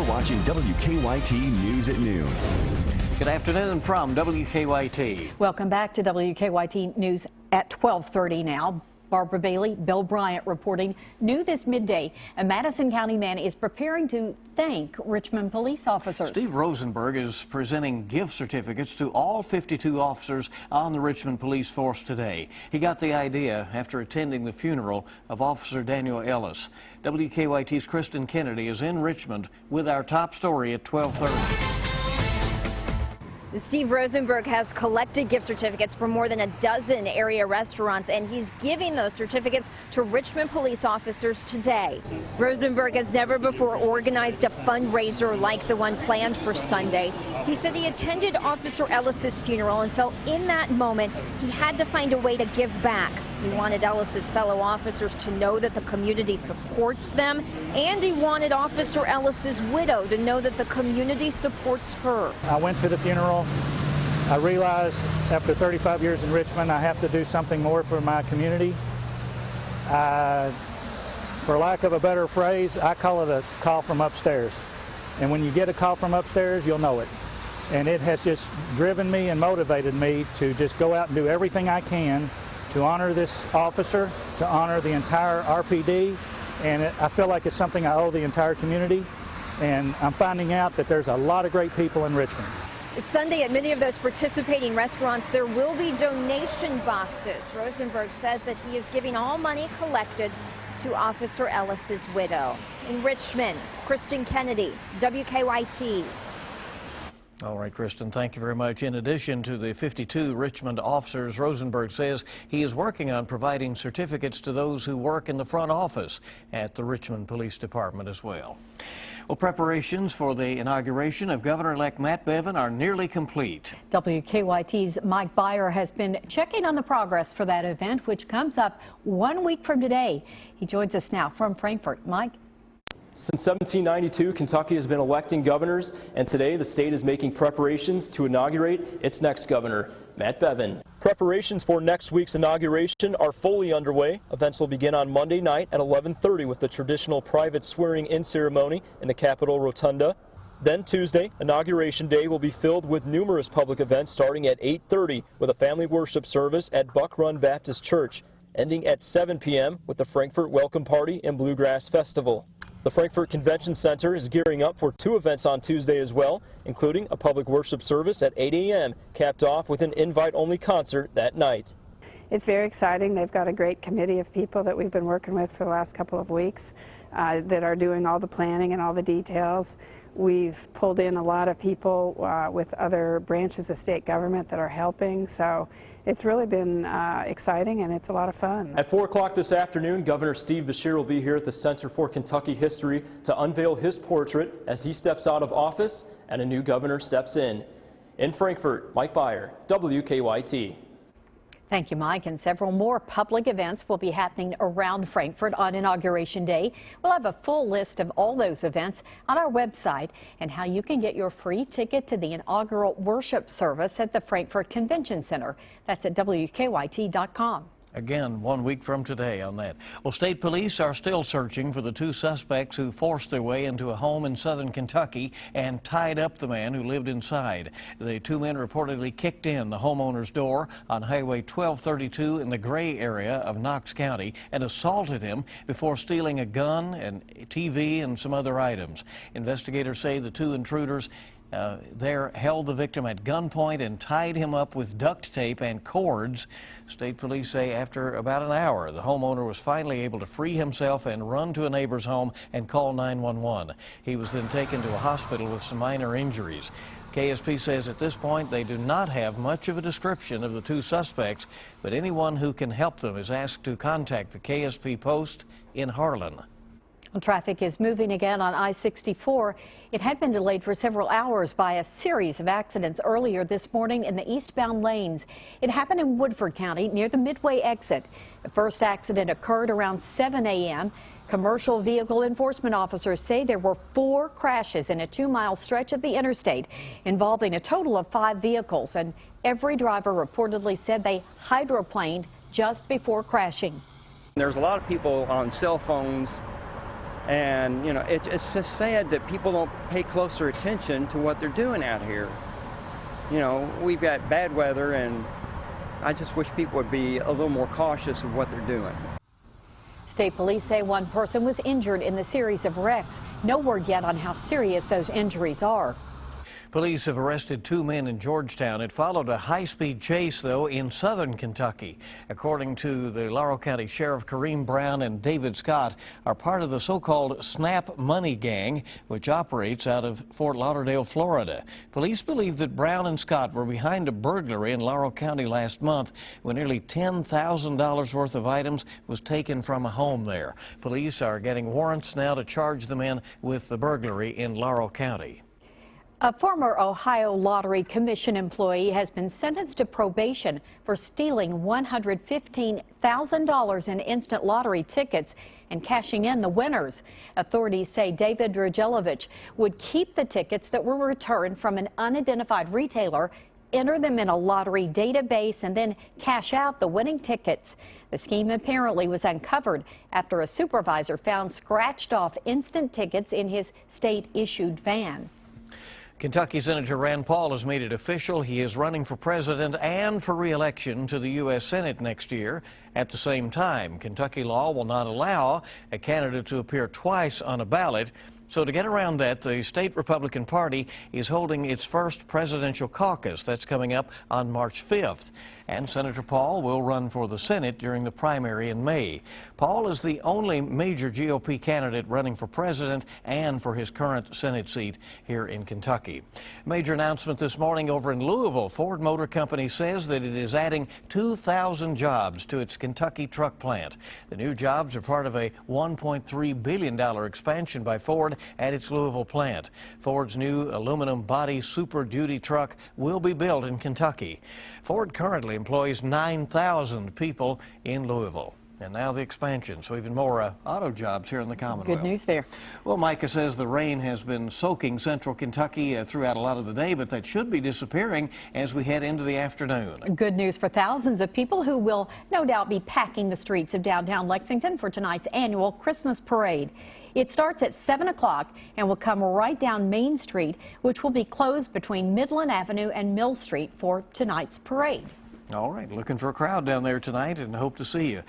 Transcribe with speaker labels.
Speaker 1: watching WKYT News at Noon.
Speaker 2: Good afternoon from WKYT.
Speaker 3: Welcome back to WKYT News at 12:30 now. Barbara Bailey, Bill Bryant reporting new this midday. A Madison County man is preparing to thank Richmond police officers.
Speaker 2: Steve Rosenberg is presenting gift certificates to all 52 officers on the Richmond police force today. He got the idea after attending the funeral of Officer Daniel Ellis. WKYT's Kristen Kennedy is in Richmond with our top story at 12:30.
Speaker 4: Steve Rosenberg has collected gift certificates from more than a dozen area restaurants, and he's giving those certificates to Richmond police officers today. Rosenberg has never before organized a fundraiser like the one planned for Sunday. He said he attended Officer Ellis's funeral and felt in that moment he had to find a way to give back. He wanted Ellis's fellow officers to know that the community supports them, and he wanted Officer Ellis's widow to know that the community supports her.
Speaker 5: I went to the funeral. I realized after 35 years in Richmond, I have to do something more for my community. For lack of a better phrase, I call it a call from upstairs. And when you get a call from upstairs, you'll know it. And it has just driven me and motivated me to just go out and do everything I can to honor this officer, to honor the entire RPD, and I feel like it's something I owe the entire community, and I'm finding out that there's a lot of great people in Richmond.
Speaker 4: Sunday at many of those participating restaurants, there will be donation boxes. Rosenberg says that he is giving all money collected to Officer Ellis's widow. In Richmond, Kristen Kennedy, WKYT.
Speaker 2: All right, Kristen, thank you very much. In addition to the 52 Richmond officers, Rosenberg says he is working on providing certificates to those who work in the front office at the Richmond Police Department as well. Well, preparations for the inauguration of Governor-elect Matt Bevin are nearly complete.
Speaker 3: WKYT's Mike Byer has been checking on the progress for that event, which comes up 1 week from today. He joins us now from Frankfort. Mike?
Speaker 6: Since 1792, Kentucky has been electing governors, and today the state is making preparations to inaugurate its next governor, Matt Bevin. Preparations for next week's inauguration are fully underway. Events will begin on Monday night at 11:30 with the traditional private swearing-in ceremony in the Capitol Rotunda. Then Tuesday, Inauguration Day will be filled with numerous public events starting at 8:30 with a family worship service at Buck Run Baptist Church, ending at 7 p.m. with the Frankfort Welcome Party and Bluegrass Festival. The Frankfort Convention Center is gearing up for 2 events on Tuesday as well, including a public worship service at 8 a.m., capped off with an invite-only concert that night.
Speaker 7: It's very exciting. They've got a great committee of people that we've been working with for the last couple of weeks that are doing all the planning and all the details. We've pulled in a lot of people with other branches of state government that are helping, so it's really been exciting and it's a lot of fun.
Speaker 6: At 4 o'clock this afternoon, Governor Steve Beshear will be here at the Center for Kentucky History to unveil his portrait as he steps out of office and a new governor steps in. In Frankfort, Mike Byer, WKYT.
Speaker 3: Thank you, Mike. And several more public events will be happening around Frankfort on Inauguration Day. We'll have a full list of all those events on our website and how you can get your free ticket to the inaugural worship service at the Frankfort Convention Center. That's at WKYT.com.
Speaker 2: Again, 1 week from today on that. Well, state police are still searching for the 2 suspects who forced their way into a home in southern Kentucky and tied up the man who lived inside. The 2 men reportedly kicked in the homeowner's door on Highway 1232 in the Gray area of Knox County and assaulted him before stealing a gun and TV and some other items. Investigators say the 2 intruders there held the victim at gunpoint and tied him up with duct tape and cords. State police say after about an hour, the homeowner was finally able to free himself and run to a neighbor's home and call 911. He was then taken to a hospital with some minor injuries. KSP says at this point they do not have much of a description of the 2 suspects, but anyone who can help them is asked to contact the KSP post in Harlan.
Speaker 3: Well, traffic is moving again on I-64. It had been delayed for several hours by a series of accidents earlier this morning in the eastbound lanes. It happened in Woodford County near the Midway exit. The first accident occurred around 7 a.m. Commercial vehicle enforcement officers say there were 4 crashes in a 2-mile stretch of the interstate involving a total of 5 vehicles, and every driver reportedly said they hydroplaned just before crashing.
Speaker 8: There's a lot of people on cell phones And, you know, it's just sad that people don't pay closer attention to what they're doing out here. You know, we've got bad weather, and I just wish people would be a little more cautious of what they're doing.
Speaker 3: State police say one person was injured in the series of wrecks. No word yet on how serious those injuries are.
Speaker 2: Police have arrested 2 men in Georgetown. It followed a high-speed chase, though, in southern Kentucky. According to the Laurel County Sheriff, Kareem Brown and David Scott are part of the so-called Snap Money Gang, which operates out of Fort Lauderdale, Florida. Police believe that Brown and Scott were behind a burglary in Laurel County last month when nearly $10,000 worth of items was taken from a home there. Police are getting warrants now to charge the men with the burglary in Laurel County.
Speaker 3: A former Ohio Lottery Commission employee has been sentenced to probation for stealing $115,000 in instant lottery tickets and cashing in the winners. Authorities say David Dragilovich would keep the tickets that were returned from an unidentified retailer, enter them in a lottery database, and then cash out the winning tickets. The scheme apparently was uncovered after a supervisor found scratched off instant tickets in his state-issued van.
Speaker 2: Kentucky Senator Rand Paul has made it official. He is running for president and for re-election to the U.S. Senate next year. At the same time, Kentucky law will not allow a candidate to appear twice on a ballot. So to get around that, the state Republican Party is holding its first presidential caucus. That's coming up on March 5th. And Senator Paul will run for the Senate during the primary in May. Paul is the only major GOP candidate running for president and for his current Senate seat here in Kentucky. Major announcement this morning over in Louisville. Ford Motor Company says that it is adding 2,000 jobs to its Kentucky truck plant. The new jobs are part of a $1.3 billion expansion by Ford at its Louisville plant. Ford's new aluminum body Super Duty truck will be built in Kentucky. Ford currently employs 9,000 people in Louisville. And now the expansion, so even more auto jobs here in the Commonwealth.
Speaker 3: Good news there.
Speaker 2: Well, Micah says the rain has been soaking central Kentucky throughout a lot of the day, but that should be disappearing as we head into the afternoon.
Speaker 3: Good news for thousands of people who will no doubt be packing the streets of downtown Lexington for tonight's annual Christmas parade. It starts at 7 o'clock and will come right down Main Street, which will be closed between Midland Avenue and Mill Street for tonight's parade.
Speaker 2: All right, looking for a crowd down there tonight and hope to see you.